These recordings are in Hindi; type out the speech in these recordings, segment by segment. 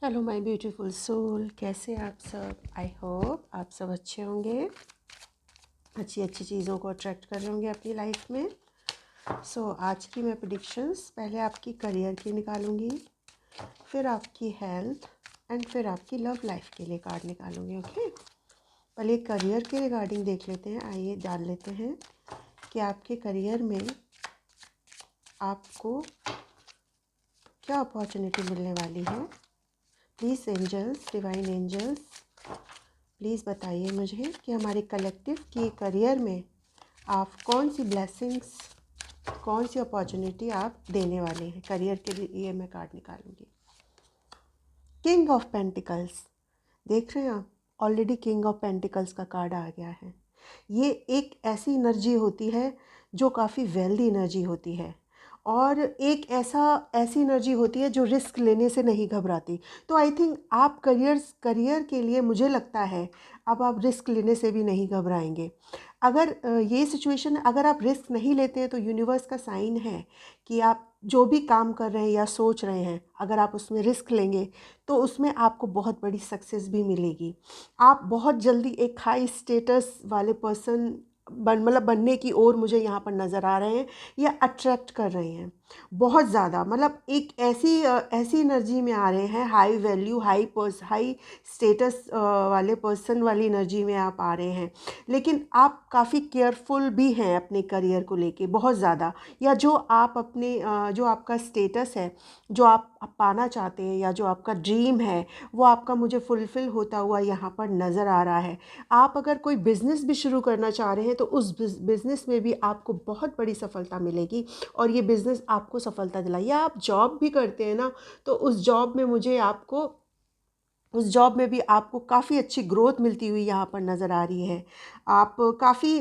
हेलो माय ब्यूटीफुल सोल, कैसे आप सब। आई होप आप सब अच्छे होंगे, अच्छी अच्छी चीज़ों को अट्रैक्ट कर रहे होंगे अपनी लाइफ में। आज की मैं प्रेडिक्शंस पहले आपकी करियर की निकालूंगी, फिर आपकी हेल्थ एंड फिर आपकी लव लाइफ के लिए कार्ड निकालूंगी। ओके, पहले करियर के रिगार्डिंग देख लेते हैं। आइए जान लेते हैं कि आपके करियर में आपको क्या अपॉर्चुनिटी मिलने वाली है। Please angels, divine angels, please बताइए मुझे कि हमारे कलेक्टिव के करियर में आप कौन सी ब्लेसिंग्स, कौन सी अपॉर्चुनिटी आप देने वाले हैं करियर के लिए। ये मैं कार्ड निकालूंगी। किंग ऑफ पेंटिकल्स, देख रहे हैं आप, ऑलरेडी किंग ऑफ पेंटिकल्स का कार्ड आ गया है। ये एक ऐसी एनर्जी होती है जो काफ़ी वेल्दी एनर्जी होती है, और एक ऐसी एनर्जी होती है जो रिस्क लेने से नहीं घबराती। तो आई थिंक आप करियर के लिए, मुझे लगता है अब आप रिस्क लेने से भी नहीं घबराएंगे। अगर ये सिचुएशन, अगर आप रिस्क नहीं लेते हैं तो यूनिवर्स का साइन है कि आप जो भी काम कर रहे हैं या सोच रहे हैं, अगर आप उसमें रिस्क लेंगे तो उसमें आपको बहुत बड़ी सक्सेस भी मिलेगी। आप बहुत जल्दी एक हाई स्टेटस वाले पर्सन बनने की ओर मुझे यहाँ पर नज़र आ रहे हैं, या अट्रैक्ट कर रहे हैं बहुत ज़्यादा। मतलब एक ऐसी एनर्जी में आ रहे हैं, हाई वैल्यू, हाई स्टेटस वाले पर्सन वाली एनर्जी में आप आ रहे हैं। लेकिन आप काफ़ी केयरफुल भी हैं अपने करियर को लेके, बहुत ज़्यादा। या जो आप अपने जो आपका स्टेटस है, जो आप पाना चाहते हैं, या जो आपका ड्रीम है, वो आपका मुझे फुलफ़िल होता हुआ यहाँ पर नज़र आ रहा है। आप अगर कोई बिज़नेस भी शुरू करना चाह रहे हैं तो उस बिज़नेस में भी आपको बहुत बड़ी सफलता मिलेगी, और ये बिज़नेस आपको सफलता दिलाए। या आप जॉब भी करते हैं ना, तो उस जॉब में भी आपको काफ़ी अच्छी ग्रोथ मिलती हुई यहाँ पर नज़र आ रही है। आप काफ़ी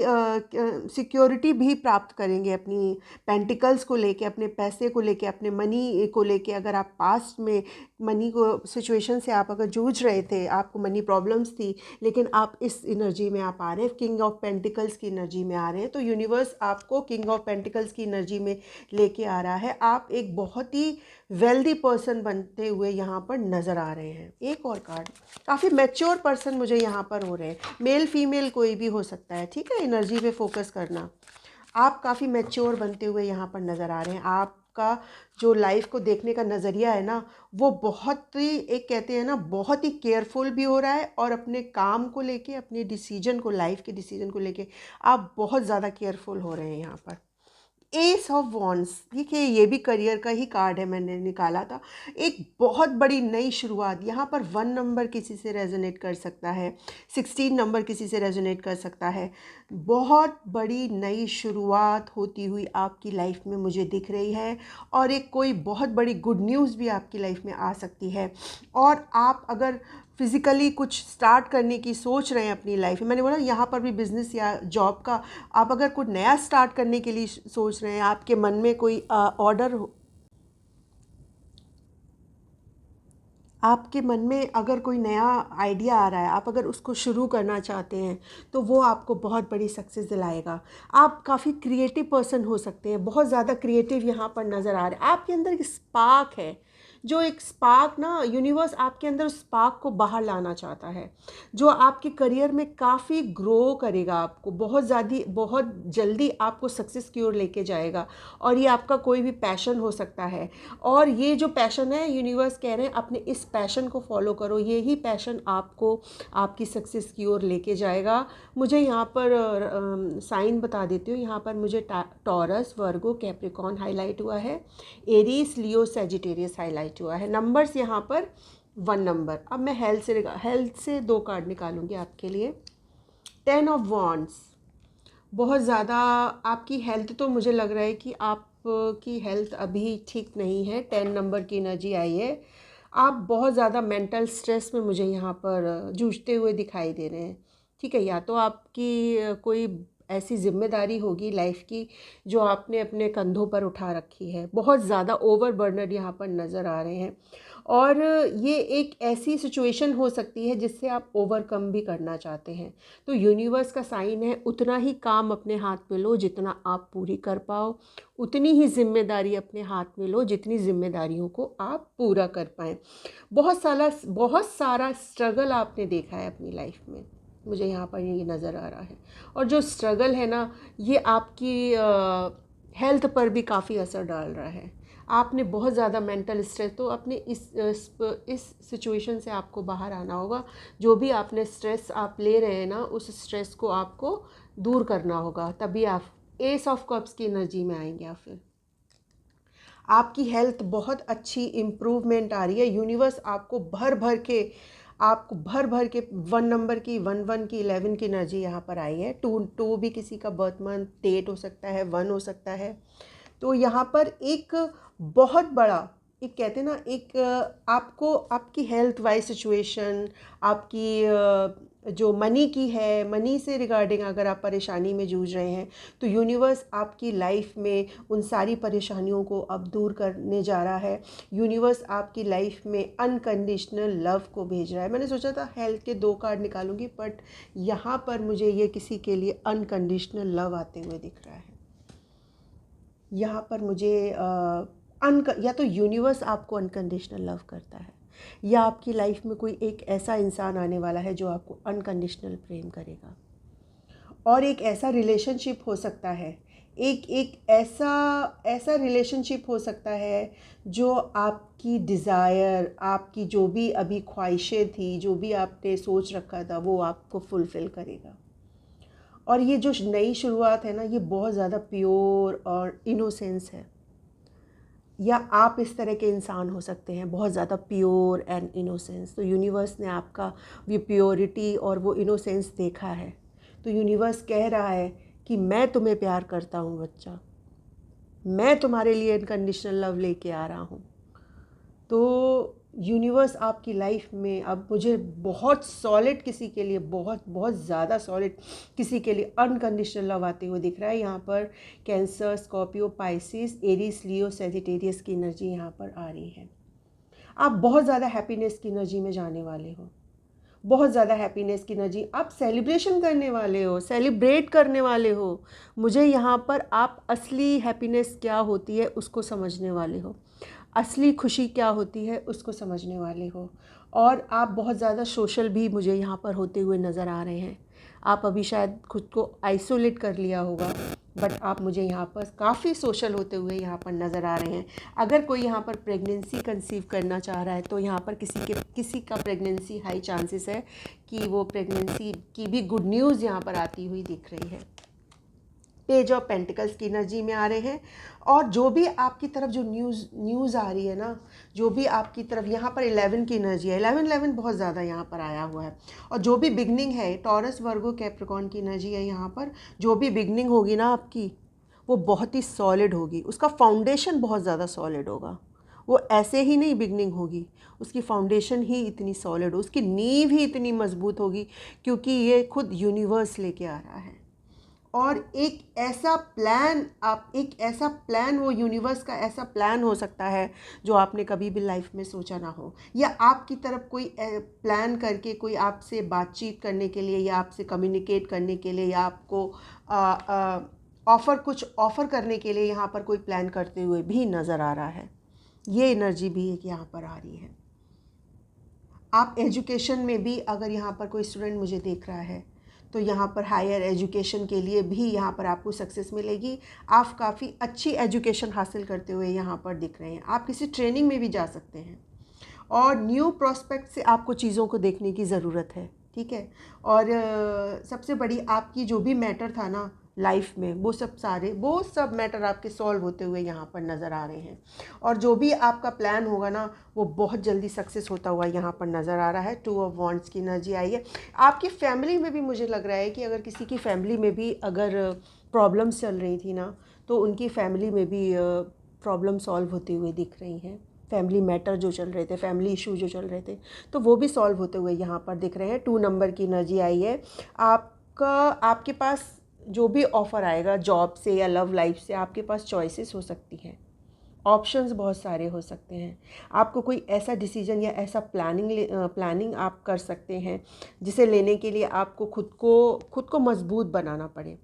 सिक्योरिटी भी प्राप्त करेंगे अपनी पेंटिकल्स को लेके, अपने पैसे को लेके, अपने मनी को लेके। अगर आप पास्ट में मनी को सिचुएशन से आप अगर जूझ रहे थे, आपको मनी प्रॉब्लम्स थी, लेकिन आप इस एनर्जी में आप आ रहे हैं, किंग ऑफ पेंटिकल्स की एनर्जी में आ रहे हैं, तो यूनिवर्स आपको किंग ऑफ पेंटिकल्स की एनर्जी में लेके आ रहा है। आप एक बहुत ही वेल्दी पर्सन बनते हुए यहाँ पर नज़र आ रहे हैं। एक और कार्ड, काफ़ी मैच्योर पर्सन मुझे यहाँ पर हो रहे हैं, मेल फीमेल कोई भी हो सकता है, ठीक है। एनर्जी पे फोकस करना। आप काफ़ी मैच्योर बनते हुए यहाँ पर नज़र आ रहे हैं। आपका जो लाइफ को देखने का नज़रिया है ना, वो बहुत ही, एक कहते हैं ना, बहुत ही केयरफुल भी हो रहा है, और अपने काम को लेके, अपने डिसीजन को, लाइफ के डिसीजन को लेके आप बहुत ज़्यादा केयरफुल हो रहे हैं यहाँ पर। एस ऑफ वॉन्ड्स, देखिए ये भी करियर का ही कार्ड है, मैंने निकाला था। एक बहुत बड़ी नई शुरुआत यहाँ पर। 1 नंबर किसी से रेजोनेट कर सकता है, 16 नंबर किसी से रेजोनेट कर सकता है। बहुत बड़ी नई शुरुआत होती हुई आपकी लाइफ में मुझे दिख रही है, और एक कोई बहुत बड़ी गुड न्यूज़ भी आपकी लाइफ में आ सकती है। और आप अगर फिज़िकली कुछ स्टार्ट करने की सोच रहे हैं अपनी लाइफ में, मैंने बोला यहाँ पर भी बिज़नेस या जॉब का, आप अगर कुछ नया स्टार्ट करने के लिए सोच रहे हैं, आपके मन में कोई ऑर्डर हो, आपके मन में अगर कोई नया आइडिया आ रहा है, आप अगर उसको शुरू करना चाहते हैं, तो वो आपको बहुत बड़ी सक्सेस दिलाएगा। आप काफ़ी क्रिएटिव पर्सन हो सकते हैं, बहुत ज़्यादा क्रिएटिव यहाँ पर नज़र आ रहा है। आपके अंदर एक स्पार्क है, जो एक स्पार्क ना, यूनिवर्स आपके अंदर उस स्पार्क को बाहर लाना चाहता है, जो आपके करियर में काफ़ी ग्रो करेगा, आपको बहुत जल्दी आपको सक्सेस की ओर लेके जाएगा। और ये आपका कोई भी पैशन हो सकता है, और ये जो पैशन है, यूनिवर्स कह रहे हैं अपने इस पैशन को फॉलो करो, ये ही पैशन आपको आपकी सक्सेस की ओर लेके जाएगा। मुझे यहाँ पर साइन बता देती हूँ। यहाँ पर मुझे टॉरस, वर्गो, कैप्रिकॉर्न हाईलाइट हुआ है, एरीज, लियो, सैजिटेरियस हाईलाइट हुआ है। नंबर्स यहाँ पर 1 नंबर। अब मैं हेल्थ से 2 कार्ड निकालूंगी आपके लिए। 10 ऑफ वॉन्ड्स, बहुत ज़्यादा आपकी हेल्थ, तो मुझे लग रहा है कि आपकी हेल्थ अभी ठीक नहीं है। 10 नंबर की एनर्जी आई है। आप बहुत ज़्यादा मेंटल स्ट्रेस में मुझे यहाँ पर जूझते हुए दिखाई दे रहे हैं, ठीक है। या तो आपकी कोई ऐसी जिम्मेदारी होगी लाइफ की जो आपने अपने कंधों पर उठा रखी है। बहुत ज़्यादा ओवरबर्डन यहाँ पर नज़र आ रहे हैं और ये एक ऐसी सिचुएशन हो सकती है जिससे आप ओवरकम भी करना चाहते हैं। तो यूनिवर्स का साइन है उतना ही काम अपने हाथ में लो जितना आप पूरी कर पाओ, उतनी ही जिम्मेदारी अपने हाथ में लो जितनी जिम्मेदारियों को आप पूरा कर पाएँ। बहुत सारा स्ट्रगल आपने देखा है अपनी लाइफ में, मुझे यहाँ पर ये नज़र आ रहा है। और जो स्ट्रगल है ना, ये आपकी हेल्थ पर भी काफ़ी असर डाल रहा है। आपने बहुत ज़्यादा मेंटल स्ट्रेस, तो अपने इस सिचुएशन से आपको बाहर आना होगा। जो भी आपने स्ट्रेस आप ले रहे हैं ना, उस स्ट्रेस को आपको दूर करना होगा, तभी आप एस ऑफ कप्स की एनर्जी में आएंगे। आप फिर आपकी हेल्थ बहुत अच्छी इम्प्रूवमेंट आ रही है। यूनिवर्स आपको भर भर के 1 नंबर की 1 की 11 की एनर्जी यहाँ पर आई है। 2 भी किसी का बर्थ मंथ डेट हो सकता है, 1 हो सकता है। तो यहाँ पर एक बहुत बड़ा, एक कहते हैं ना, एक आपको आपकी हेल्थ वाइज सिचुएशन, आपकी जो मनी की है, मनी से रिगार्डिंग अगर आप परेशानी में जूझ रहे हैं तो यूनिवर्स आपकी लाइफ में उन सारी परेशानियों को अब दूर करने जा रहा है। यूनिवर्स आपकी लाइफ में अनकंडीशनल लव को भेज रहा है। मैंने सोचा था हेल्थ के 2 कार्ड निकालूंगी, बट यहाँ पर मुझे ये किसी के लिए अनकंडीशनल लव आते हुए दिख रहा है। यहाँ पर मुझे या तो यूनिवर्स आपको अनकंडीशनल लव करता है, या आपकी लाइफ में कोई एक ऐसा इंसान आने वाला है जो आपको अनकंडीशनल प्रेम करेगा। और एक ऐसा रिलेशनशिप हो सकता है, एक ऐसा रिलेशनशिप हो सकता है जो आपकी डिज़ायर, आपकी जो भी अभी ख्वाहिशें थी, जो भी आपने सोच रखा था, वो आपको फुलफ़िल करेगा। और ये जो नई शुरुआत है ना, ये बहुत ज़्यादा प्योर और इनोसेंस है। या आप इस तरह के इंसान हो सकते हैं, बहुत ज़्यादा प्योर एंड इनोसेंस। तो यूनिवर्स ने आपका ये प्योरिटी और वो इनोसेंस देखा है। तो यूनिवर्स कह रहा है कि मैं तुम्हें प्यार करता हूँ बच्चा, मैं तुम्हारे लिए अनकंडीशनल लव लेके आ रहा हूँ। तो यूनिवर्स आपकी लाइफ में अब मुझे बहुत सॉलिड किसी के लिए, बहुत बहुत ज़्यादा सॉलिड किसी के लिए अनकंडीशनल लव आते हुए दिख रहा है। यहाँ पर कैंसर, स्कॉर्पियो, पाइसिस, एरीज, लियो, सेजिटेरियस की एनर्जी यहाँ पर आ रही है। आप बहुत ज़्यादा हैप्पीनेस की एनर्जी में जाने वाले हो, बहुत ज़्यादा हैप्पीनेस की एनर्जी। आप सेलिब्रेशन करने वाले हो, सेलिब्रेट करने वाले हो। मुझे यहाँ पर आप असली हैप्पीनेस क्या होती है उसको समझने वाले हो, असली खुशी क्या होती है उसको समझने वाले हो। और आप बहुत ज़्यादा सोशल भी मुझे यहाँ पर होते हुए नज़र आ रहे हैं। आप अभी शायद खुद को आइसोलेट कर लिया होगा, बट आप मुझे यहाँ पर काफ़ी सोशल होते हुए यहाँ पर नज़र आ रहे हैं। अगर कोई यहाँ पर प्रेगनेंसी कंसीव करना चाह रहा है तो यहाँ पर किसी का प्रेगनेंसी हाई चांसेस है कि वो प्रेगनेंसी की भी गुड न्यूज़ यहाँ पर आती हुई दिख रही है। पेज ऑफ पेंटिकल्स की एनर्जी में आ रहे हैं। और जो भी आपकी तरफ जो न्यूज़ आ रही है ना, जो भी आपकी तरफ, यहाँ पर 11 की एनर्जी है, 11 बहुत ज़्यादा यहाँ पर आया हुआ है। और जो भी बिगनिंग है, टॉरस, वर्गो, कैप्रिकॉर्न की एनर्जी है यहाँ पर। जो भी बिगनिंग होगी ना आपकी, वो बहुत ही सॉलिड होगी, उसका फाउंडेशन बहुत ज़्यादा सॉलिड होगा। वो ऐसे ही नहीं बिगनिंग होगी, उसकी फाउंडेशन ही इतनी सॉलिड हो, उसकी नींव ही इतनी मजबूत होगी, क्योंकि ये खुद यूनिवर्स लेके आ रहा है। और एक ऐसा प्लान, वो यूनिवर्स का ऐसा प्लान हो सकता है जो आपने कभी भी लाइफ में सोचा ना हो, या आपकी तरफ कोई प्लान करके कोई आपसे बातचीत करने के लिए, या आपसे कम्युनिकेट करने के लिए, या आपको कुछ ऑफ़र करने के लिए यहाँ पर कोई प्लान करते हुए भी नज़र आ रहा है। ये एनर्जी भी एक यहाँ पर आ रही है। आप एजुकेशन में भी, अगर यहाँ पर कोई स्टूडेंट मुझे देख रहा है, तो यहाँ पर हायर एजुकेशन के लिए भी यहाँ पर आपको सक्सेस मिलेगी। आप काफ़ी अच्छी एजुकेशन हासिल करते हुए यहाँ पर दिख रहे हैं। आप किसी ट्रेनिंग में भी जा सकते हैं, और न्यू प्रोस्पेक्ट से आपको चीज़ों को देखने की ज़रूरत है, ठीक है। और सबसे बड़ी, आपकी जो भी मैटर था ना लाइफ में, वो सब मैटर आपके सॉल्व होते हुए यहाँ पर नज़र आ रहे हैं। और जो भी आपका प्लान होगा ना, वो बहुत जल्दी सक्सेस होता हुआ यहाँ पर नज़र आ रहा है। 2 ऑफ वॉन्ड्स की एनर्जी आई है। आपकी फैमिली में भी मुझे लग रहा है कि अगर किसी की फैमिली में भी अगर प्रॉब्लम्स चल रही थी ना, तो उनकी फैमिली में भी प्रॉब्लम सॉल्व होते हुए दिख रही हैं। फैमिली मैटर जो चल रहे थे, फैमिली इशू जो चल रहे थे, तो वो भी सॉल्व होते हुए यहाँ पर दिख रहे हैं। 2 नंबर की एनर्जी आई है। आपके पास जो भी ऑफ़र आएगा जॉब से या लव लाइफ से, आपके पास चॉइसेस हो सकती हैं, ऑप्शंस बहुत सारे हो सकते हैं। आपको कोई ऐसा डिसीजन या ऐसा प्लानिंग आप कर सकते हैं जिसे लेने के लिए आपको खुद को मजबूत बनाना पड़े।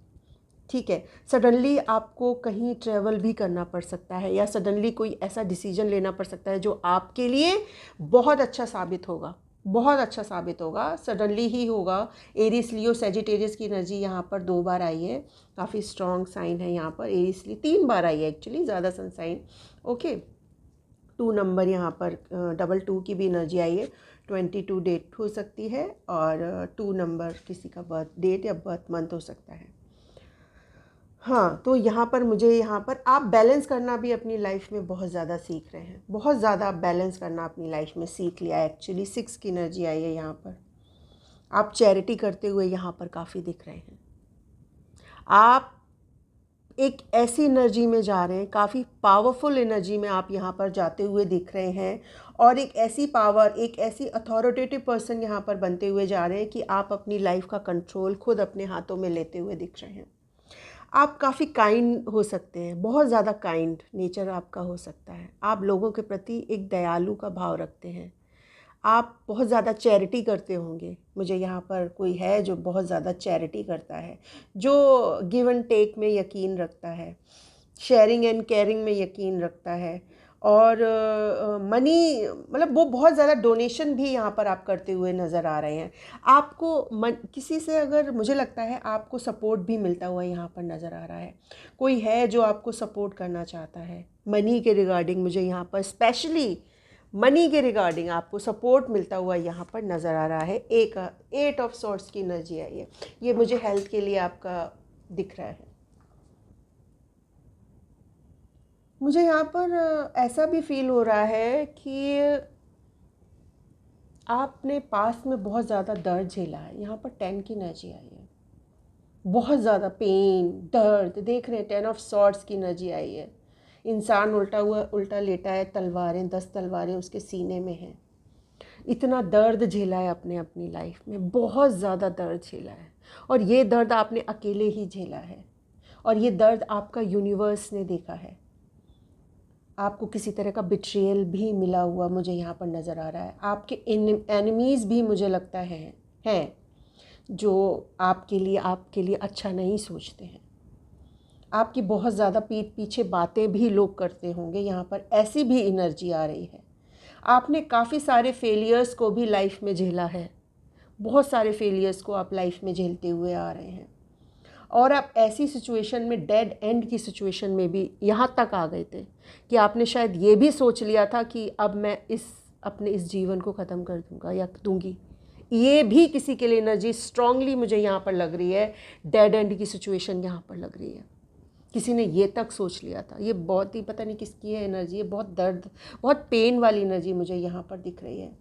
ठीक है, सडनली आपको कहीं ट्रैवल भी करना पड़ सकता है, या सडनली कोई ऐसा डिसीजन लेना पड़ सकता है जो आपके लिए बहुत अच्छा साबित होगा, बहुत अच्छा साबित होगा, सडनली ही होगा। एरिस लियो सेजिटेरियस की एनर्जी यहाँ पर 2 बार आई है, काफ़ी स्ट्रॉन्ग साइन है यहाँ पर। एरिस लियो 3 बार आई है एक्चुअली, ज़्यादा सन साइन। ओके, 2 नंबर यहाँ पर, 22 की भी एनर्जी आई है। 22 डेट हो सकती है, और 2 नंबर किसी का बर्थ डेट या बर्थ मंथ हो सकता है। हाँ, तो यहाँ पर यहाँ पर आप बैलेंस करना भी अपनी लाइफ में बहुत ज़्यादा सीख रहे हैं, बहुत ज़्यादा आप बैलेंस करना अपनी लाइफ में सीख लिया है एक्चुअली। 6 की एनर्जी आई है यहाँ पर। आप चैरिटी करते हुए यहाँ पर काफ़ी दिख रहे हैं। आप एक ऐसी एनर्जी में जा रहे हैं, काफ़ी पावरफुल एनर्जी में आप यहाँ पर जाते हुए दिख रहे हैं, और एक ऐसी पावर, एक ऐसी अथॉरिटेटिव पर्सन यहाँ पर बनते हुए जा रहे हैं कि आप अपनी लाइफ का कंट्रोल खुद अपने हाथों में लेते हुए दिख रहे हैं। आप काफ़ी काइंड हो सकते हैं, बहुत ज़्यादा काइंड नेचर आपका हो सकता है। आप लोगों के प्रति एक दयालु का भाव रखते हैं। आप बहुत ज़्यादा चैरिटी करते होंगे। मुझे यहाँ पर कोई है जो बहुत ज़्यादा चैरिटी करता है, जो गिव एंड टेक में यकीन रखता है, शेयरिंग एंड केयरिंग में यकीन रखता है, और मनी, मतलब वो बहुत ज़्यादा डोनेशन भी यहाँ पर आप करते हुए नज़र आ रहे हैं। आपको किसी से, अगर मुझे लगता है आपको सपोर्ट भी मिलता हुआ यहाँ पर नज़र आ रहा है। कोई है जो आपको सपोर्ट करना चाहता है मनी के रिगार्डिंग। मुझे यहाँ पर स्पेशली मनी के रिगार्डिंग आपको सपोर्ट मिलता हुआ यहाँ पर नज़र आ रहा है। 8 ऑफ सॉर्ट्स की एनर्जी आई है। ये मुझे हेल्थ के लिए आपका दिख रहा है। मुझे यहाँ पर ऐसा भी फील हो रहा है कि आपने पास्ट में बहुत ज़्यादा दर्द झेला है। यहाँ पर 10 की एनर्जी आई है, बहुत ज़्यादा पेन, दर्द देख रहे हैं। 10 ऑफ सॉर्ट्स की एनर्जी आई है। इंसान उल्टा लेटा है, तलवारें, 10 तलवारें उसके सीने में हैं। इतना दर्द झेला है अपने अपनी लाइफ में, बहुत ज़्यादा दर्द झेला है, और ये दर्द आपने अकेले ही झेला है, और ये दर्द आपका यूनिवर्स ने देखा है। आपको किसी तरह का बिट्रियल भी मिला हुआ मुझे यहाँ पर नज़र आ रहा है। आपके एनिमीज़ भी मुझे लगता हैं जो आपके लिए अच्छा नहीं सोचते हैं। आपकी बहुत ज़्यादा पीठ पीछे बातें भी लोग करते होंगे, यहाँ पर ऐसी भी एनर्जी आ रही है। आपने काफ़ी सारे फेलियर्स को भी लाइफ में झेला है, बहुत सारे फेलियर्स को आप लाइफ में झेलते हुए आ रहे हैं, और आप ऐसी सिचुएशन में, डेड एंड की सिचुएशन में भी यहाँ तक आ गए थे कि आपने शायद ये भी सोच लिया था कि अब मैं अपने इस जीवन को ख़त्म कर दूँगा या दूँगी। ये भी किसी के लिए एनर्जी स्ट्रांगली मुझे यहाँ पर लग रही है। डेड एंड की सिचुएशन यहाँ पर लग रही है, किसी ने ये तक सोच लिया था। ये बहुत ही, पता नहीं किसकी है एनर्जी, ये बहुत दर्द, बहुत पेन वाली एनर्जी मुझे यहाँ पर दिख रही है।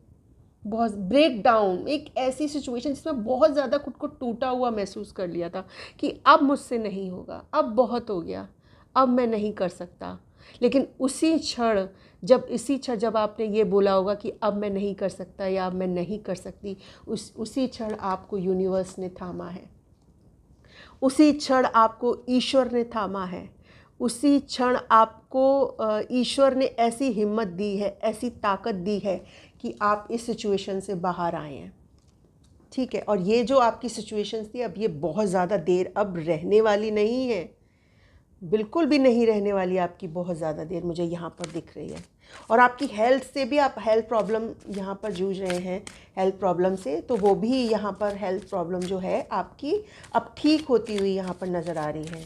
बहुत ब्रेक डाउन, एक ऐसी सिचुएशन जिसमें बहुत ज़्यादा खुद को टूटा हुआ महसूस कर लिया था कि अब मुझसे नहीं होगा, अब बहुत हो गया, अब मैं नहीं कर सकता। लेकिन इसी क्षण जब आपने ये बोला होगा कि अब मैं नहीं कर सकता या अब मैं नहीं कर सकती, उसी क्षण आपको यूनिवर्स ने थामा है, उसी क्षण आपको ईश्वर ने थामा है, उसी क्षण आपको ईश्वर ने ऐसी हिम्मत दी है, ऐसी ताकत दी है कि आप इस सिचुएशन से बाहर आए हैं। ठीक है, और ये जो आपकी सिचुएशन थी, अब ये बहुत ज़्यादा देर अब रहने वाली नहीं है, बिल्कुल भी नहीं रहने वाली आपकी बहुत ज़्यादा देर, मुझे यहाँ पर दिख रही है। और आपकी हेल्थ से भी, आप हेल्थ प्रॉब्लम यहाँ पर जूझ रहे हैं, हेल्थ प्रॉब्लम से, तो वो भी यहाँ पर हेल्थ प्रॉब्लम जो है आपकी अब ठीक होती हुई यहाँ पर नज़र आ रही है।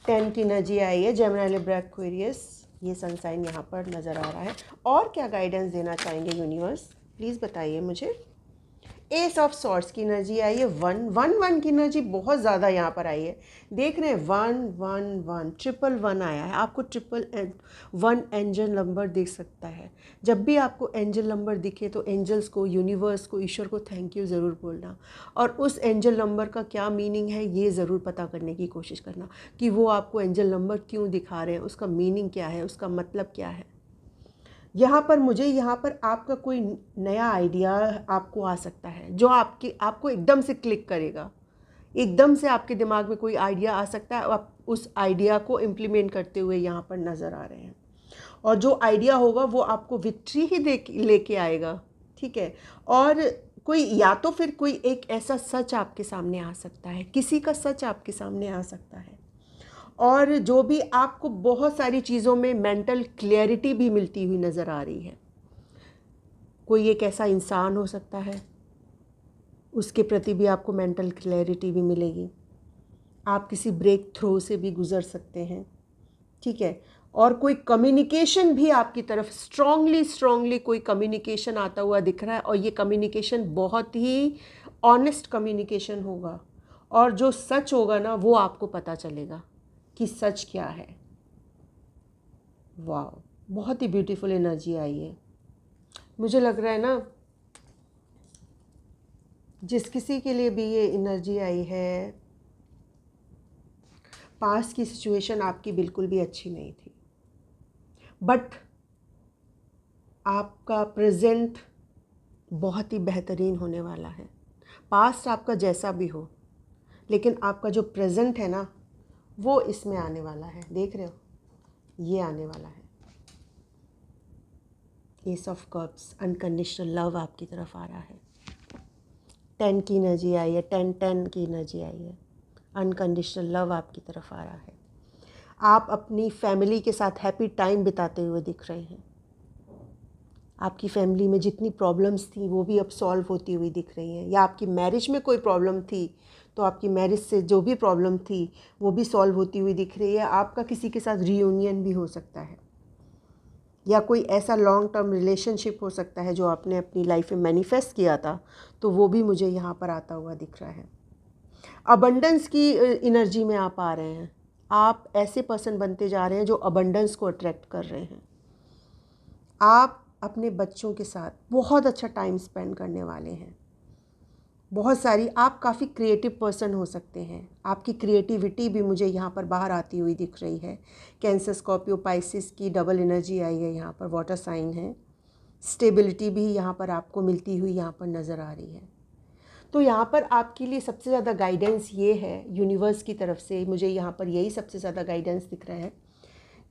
10 की एनर्जी आई है, जेमिनी, लिब्रा, एक्वेरियस, ये सनसाइन यहाँ पर नज़र आ रहा है। और क्या गाइडेंस देना चाहेंगे यूनिवर्स, प्लीज़ बताइए मुझे। एस ऑफ सॉर्ट्स की एनर्जी आई है। 1 की एनर्जी बहुत ज़्यादा यहाँ पर आई है। देख रहे हैं 1 ट्रिपल 1 आया है। आपको 1 एंजल नंबर दिख सकता है। जब भी आपको एंजल नंबर दिखे तो एंजल्स को, यूनिवर्स को, ईश्वर को थैंक यू ज़रूर बोलना, और उस एंजल नंबर का क्या मीनिंग है ये ज़रूर पता करने की कोशिश करना कि वो आपको एंजल नंबर क्यों दिखा रहे हैं, उसका मीनिंग क्या है, उसका मतलब क्या है। यहाँ पर आपका कोई नया आइडिया आपको आ सकता है जो आपको एकदम से क्लिक करेगा। एकदम से आपके दिमाग में कोई आइडिया आ सकता है, आप उस आइडिया को इम्प्लीमेंट करते हुए यहाँ पर नज़र आ रहे हैं। और जो आइडिया होगा वो आपको विक्ट्री ही दे लेके आएगा, ठीक है। और कोई या तो फिर कोई एक ऐसा सच आपके सामने आ सकता है, किसी का सच आपके सामने आ सकता है, और जो भी आपको बहुत सारी चीज़ों में मेंटल क्लैरिटी भी मिलती हुई नज़र आ रही है। कोई एक ऐसा इंसान हो सकता है, उसके प्रति भी आपको मेंटल क्लैरिटी भी मिलेगी। आप किसी ब्रेक थ्रू से भी गुज़र सकते हैं, ठीक है। और कोई कम्युनिकेशन भी आपकी तरफ स्ट्रांगली कोई कम्युनिकेशन आता हुआ दिख रहा है, और ये कम्युनिकेशन बहुत ही ऑनेस्ट कम्युनिकेशन होगा, और जो सच होगा ना वो आपको पता चलेगा कि सच क्या है। वाह, बहुत ही ब्यूटीफुल एनर्जी आई है। मुझे लग रहा है ना, जिस किसी के लिए भी ये एनर्जी आई है, पास की सिचुएशन आपकी बिल्कुल भी अच्छी नहीं थी, बट आपका प्रेजेंट बहुत ही बेहतरीन होने वाला है। पास्ट आपका जैसा भी हो, लेकिन आपका जो प्रेजेंट है ना वो इसमें आने वाला है। देख रहे हो, ये आने वाला है। S of cups, unconditional love आपकी तरफ आ रहा है। 10 की एनर्जी आई है, 10 की एनर्जी आई है। अनकंडीशनल लव आपकी तरफ आ रहा है। आप अपनी फैमिली के साथ हैप्पी टाइम बिताते हुए दिख रहे हैं। आपकी फैमिली में जितनी प्रॉब्लम्स थी वो भी अब सॉल्व होती हुई दिख रही हैं, या आपकी मैरिज में कोई प्रॉब्लम थी तो आपकी मैरिज से जो भी प्रॉब्लम थी वो भी सॉल्व होती हुई दिख रही है। आपका किसी के साथ रीयूनियन भी हो सकता है, या कोई ऐसा लॉन्ग टर्म रिलेशनशिप हो सकता है जो आपने अपनी लाइफ में मैनिफेस्ट किया था, तो वो भी मुझे यहाँ पर आता हुआ दिख रहा है। अबंडेंस की एनर्जी में आप आ रहे हैं। आप ऐसे पर्सन बनते जा रहे हैं जो अबंडेंस को अट्रैक्ट कर रहे हैं। आप अपने बच्चों के साथ बहुत अच्छा टाइम स्पेंड करने वाले हैं। बहुत सारी, आप काफ़ी क्रिएटिव पर्सन हो सकते हैं। आपकी क्रिएटिविटी भी मुझे यहाँ पर बाहर आती हुई दिख रही है। कैंसर, स्कॉर्पियो, पाइसिस की डबल एनर्जी आई है यहाँ पर, वाटर साइन है। स्टेबिलिटी भी यहाँ पर आपको मिलती हुई यहाँ पर नज़र आ रही है। तो यहाँ पर आपके लिए सबसे ज़्यादा गाइडेंस ये है यूनिवर्स की तरफ से, मुझे यहाँ पर यही सबसे ज़्यादा गाइडेंस दिख रहा है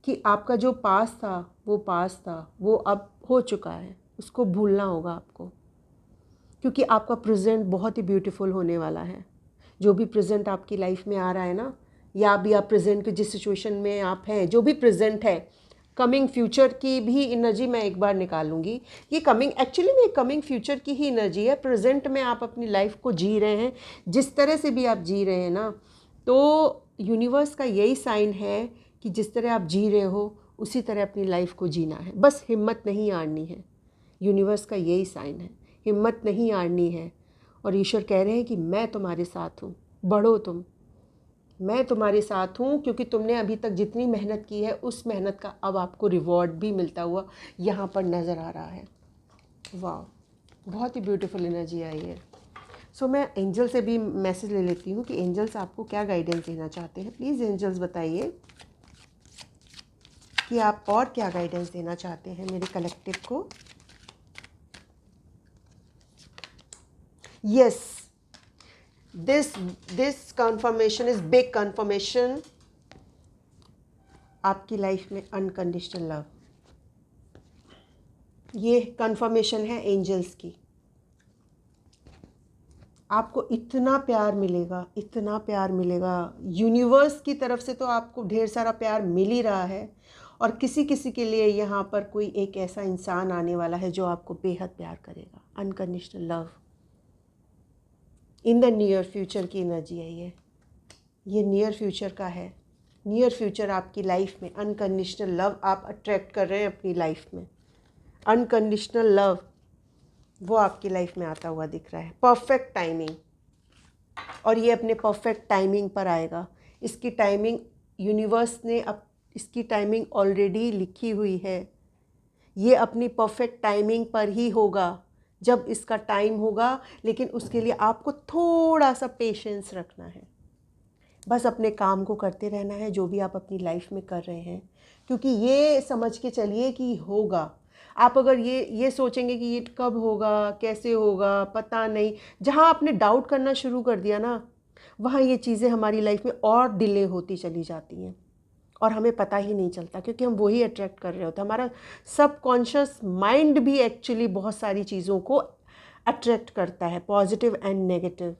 कि आपका जो पास था वो अब हो चुका है, उसको भूलना होगा आपको, क्योंकि आपका प्रेजेंट बहुत ही ब्यूटीफुल होने वाला है। जो भी प्रेजेंट आपकी लाइफ में आ रहा है ना, या अभी आप प्रेजेंट के जिस सिचुएशन में आप हैं, जो भी प्रेजेंट है, कमिंग फ्यूचर की भी एनर्जी मैं एक बार निकालूंगी। ये एक्चुअली में कमिंग फ्यूचर की ही एनर्जी है। प्रेजेंट में आप अपनी लाइफ को जी रहे हैं, जिस तरह से भी आप जी रहे हैं ना, तो यूनिवर्स का यही साइन है कि जिस तरह आप जी रहे हो उसी तरह अपनी लाइफ को जीना है। बस हिम्मत नहीं हारनी है। यूनिवर्स का यही साइन है, हिम्मत नहीं हारनी है। और ईश्वर कह रहे हैं कि मैं तुम्हारे साथ हूँ, बढ़ो तुम, मैं तुम्हारे साथ हूँ, क्योंकि तुमने अभी तक जितनी मेहनत की है उस मेहनत का अब आपको रिवॉर्ड भी मिलता हुआ यहाँ पर नज़र आ रहा है। वाह, बहुत ही ब्यूटीफुल एनर्जी आई है। सो मैं एंजल से भी मैसेज ले लेती हूँ कि एंजल्स आपको क्या गाइडेंस देना चाहते हैं। प्लीज़ एंजल्स बताइए कि आप और क्या गाइडेंस देना चाहते हैं मेरे कलेक्टिव को। Yes, this confirmation is big confirmation. आपकी लाइफ में अनकंडीशनल लव, ये कन्फर्मेशन है एंजल्स की। आपको इतना प्यार मिलेगा, इतना प्यार मिलेगा यूनिवर्स की तरफ से, तो आपको ढेर सारा प्यार मिल ही रहा है। और किसी किसी के लिए यहाँ पर कोई एक ऐसा इंसान आने वाला है जो आपको बेहद प्यार करेगा। Unconditional love in the near future की एनर्जी है ये नियर फ्यूचर का है। नियर फ्यूचर आपकी लाइफ में अनकंडीशनल लव आप अट्रैक्ट कर रहे हैं अपनी लाइफ में। अनकंडीशनल लव वो आपकी लाइफ में आता हुआ दिख रहा है। परफेक्ट टाइमिंग, और ये अपने परफेक्ट टाइमिंग पर आएगा। इसकी टाइमिंग यूनिवर्स ने इसकी टाइमिंग ऑलरेडी लिखी हुई है। ये अपनी परफेक्ट टाइमिंग पर ही होगा जब इसका टाइम होगा, लेकिन उसके लिए आपको थोड़ा सा पेशेंस रखना है। बस अपने काम को करते रहना है जो भी आप अपनी लाइफ में कर रहे हैं, क्योंकि ये समझ के चलिए कि होगा। आप अगर ये सोचेंगे कि ये कब होगा, कैसे होगा, पता नहीं, जहाँ आपने डाउट करना शुरू कर दिया ना, वहाँ ये चीज़ें हमारी लाइफ में और डिले होती चली जाती हैं और हमें पता ही नहीं चलता, क्योंकि हम वही अट्रैक्ट कर रहे होते हैं। हमारा सबकॉन्शियस माइंड भी एक्चुअली बहुत सारी चीज़ों को अट्रैक्ट करता है, पॉजिटिव एंड नेगेटिव,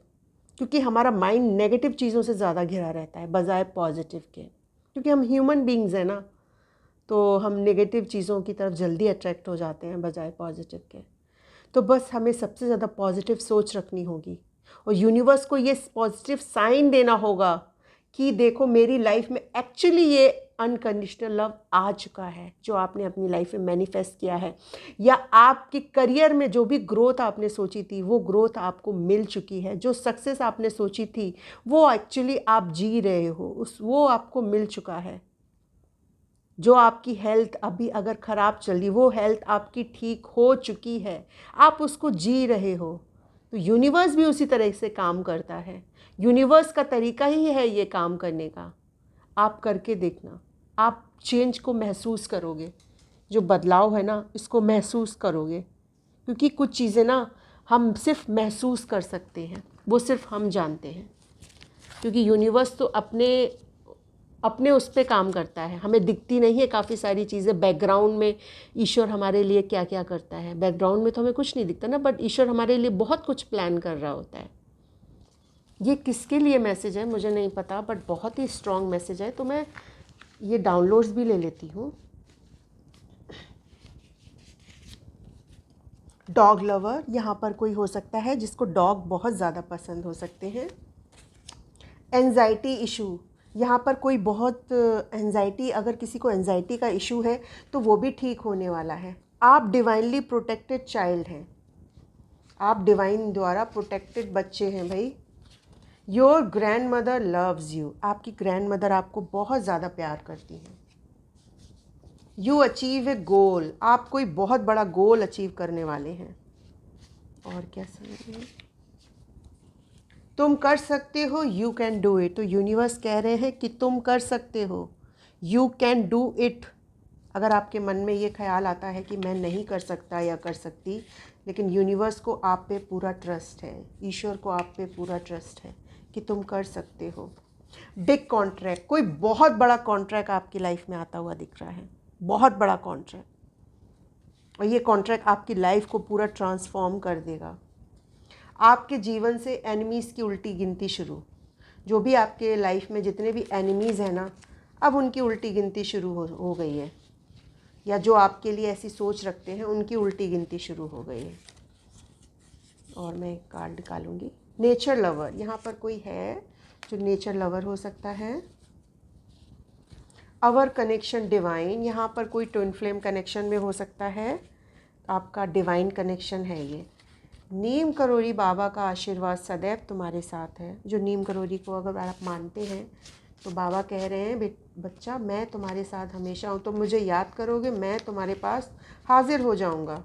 क्योंकि हमारा माइंड नेगेटिव चीज़ों से ज़्यादा घिरा रहता है बजाय पॉजिटिव के, क्योंकि हम ह्यूमन बींग्स हैं ना, तो हम नेगेटिव चीज़ों की तरफ जल्दी अट्रैक्ट हो जाते हैं बजाय पॉजिटिव के। तो बस हमें सबसे ज़्यादा पॉजिटिव सोच रखनी होगी और यूनिवर्स को ये पॉजिटिव साइन देना होगा कि देखो मेरी लाइफ में एक्चुअली ये अनकंडीशनल लव आ चुका है, जो आपने अपनी लाइफ में मैनिफेस्ट किया है, या आपके करियर में जो भी ग्रोथ आपने सोची थी वो ग्रोथ आपको मिल चुकी है। जो सक्सेस आपने सोची थी वो एक्चुअली आप जी रहे हो, वो आपको मिल चुका है। जो आपकी हेल्थ अभी अगर ख़राब चल रही, वो हेल्थ आपकी ठीक हो चुकी है, आप उसको जी रहे हो। तो यूनिवर्स भी उसी तरह से काम करता है। यूनिवर्स का तरीका ही है ये काम करने का। आप करके देखना, आप चेंज को महसूस करोगे, जो बदलाव है ना इसको महसूस करोगे, क्योंकि कुछ चीज़ें ना हम सिर्फ महसूस कर सकते हैं, वो सिर्फ हम जानते हैं, क्योंकि यूनिवर्स तो अपने उस पर काम करता है, हमें दिखती नहीं है काफ़ी सारी चीज़ें। बैकग्राउंड में ईश्वर हमारे लिए क्या क्या करता है, बैकग्राउंड में तो हमें कुछ नहीं दिखता ना, बट ईश्वर हमारे लिए बहुत कुछ प्लान कर रहा होता है। ये किसके लिए मैसेज है मुझे नहीं पता, बट बहुत ही स्ट्रॉन्ग मैसेज है। तो मैं ये डाउनलोड्स भी ले लेती हूँ। डॉग लवर, यहाँ पर कोई हो सकता है जिसको डॉग बहुत ज़्यादा पसंद हो सकते हैं। एंजाइटी इशू, यहाँ पर कोई बहुत एंजाइटी, अगर किसी को एंजाइटी का इशू है तो वो भी ठीक होने वाला है। आप डिवाइनली प्रोटेक्टेड चाइल्ड हैं, आप डिवाइन द्वारा प्रोटेक्टेड बच्चे हैं भाई। Your grand mother loves you, आपकी ग्रैंड मदर आपको बहुत ज़्यादा प्यार करती हैं। यू अचीव ए गोल, आप कोई बहुत बड़ा गोल अचीव करने वाले हैं। और क्या समझिए, तुम कर सकते हो, यू कैन डू इट। तो यूनिवर्स कह रहे हैं कि तुम कर सकते हो, यू कैन डू इट। अगर आपके मन में ये ख्याल आता है कि मैं नहीं कर सकता या कर सकती, लेकिन यूनिवर्स को आप पे पूरा ट्रस्ट है, ईश्वर को आप पे पूरा ट्रस्ट है कि तुम कर सकते हो। बिग कॉन्ट्रैक्ट, कोई बहुत बड़ा कॉन्ट्रैक्ट आपकी लाइफ में आता हुआ दिख रहा है, बहुत बड़ा कॉन्ट्रैक्ट, और ये कॉन्ट्रैक्ट आपकी लाइफ को पूरा ट्रांसफॉर्म कर देगा। आपके जीवन से एनिमीज़ की उल्टी गिनती शुरू, जो भी आपके लाइफ में जितने भी एनिमीज़ हैं ना, अब उनकी उल्टी गिनती शुरू हो गई है, या जो आपके लिए ऐसी सोच रखते हैं उनकी उल्टी गिनती शुरू हो गई है। और मैं एक कार्ड निकालूंगी। नेचर लवर, यहाँ पर कोई है जो नेचर लवर हो सकता है। आवर कनेक्शन डिवाइन, यहाँ पर कोई ट्विन फ्लेम कनेक्शन में हो सकता है, आपका डिवाइन कनेक्शन है ये। नीम करोड़ी बाबा का आशीर्वाद सदैव तुम्हारे साथ है। जो नीम करोड़ी को अगर आप मानते हैं तो बाबा कह रहे हैं बच्चा मैं तुम्हारे साथ हमेशा हूँ, तो मुझे याद करोगे मैं तुम्हारे पास हाजिर हो जाऊँगा।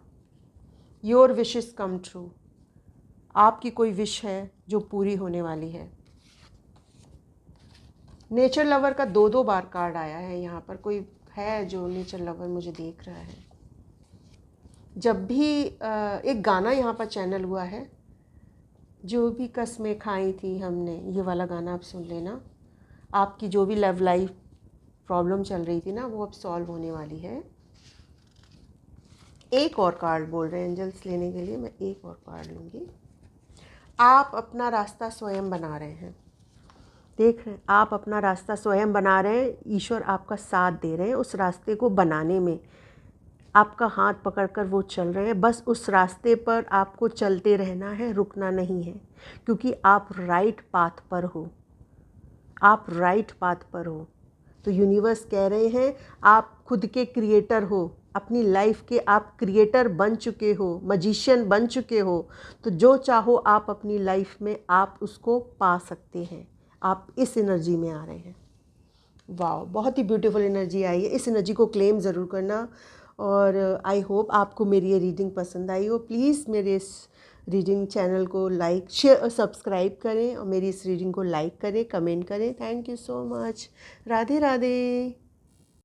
योर विशेस कम ट्रू, आपकी कोई विश है जो पूरी होने वाली है। नेचर लवर का दो बार कार्ड आया है, यहाँ पर कोई है जो नेचर लवर मुझे देख रहा है। जब भी एक गाना यहाँ पर चैनल हुआ है, जो भी कस्में खाई थी हमने, ये वाला गाना आप सुन लेना। आपकी जो भी लव लाइफ प्रॉब्लम चल रही थी ना, वो अब सॉल्व होने वाली है। एक और कार्ड बोल रहे हैं एंजल्स लेने के लिए, मैं एक और कार्ड लूँगी। आप अपना रास्ता स्वयं बना रहे हैं, देख रहे हैं, आप अपना रास्ता स्वयं बना रहे हैं। ईश्वर आपका साथ दे रहे हैं उस रास्ते को बनाने में, आपका हाथ पकड़कर वो चल रहे हैं। बस उस रास्ते पर आपको चलते रहना है, रुकना नहीं है, क्योंकि आप राइट पाथ पर हो, आप राइट पाथ पर हो। तो यूनिवर्स कह रहे हैं आप खुद के क्रिएटर हो, अपनी लाइफ के आप क्रिएटर बन चुके हो, मजिशियन बन चुके हो। तो जो चाहो आप अपनी लाइफ में आप उसको पा सकते हैं। आप इस एनर्जी में आ रहे हैं। वाह, बहुत ही ब्यूटीफुल एनर्जी आई है। इस एनर्जी को क्लेम ज़रूर करना। और आई होप आपको मेरी ये रीडिंग पसंद आई हो। प्लीज़ मेरे इस रीडिंग चैनल को लाइक शेयर और सब्सक्राइब करें, और मेरी इस रीडिंग को लाइक करें, कमेंट करें। Thank you so much. Radhe Radhe.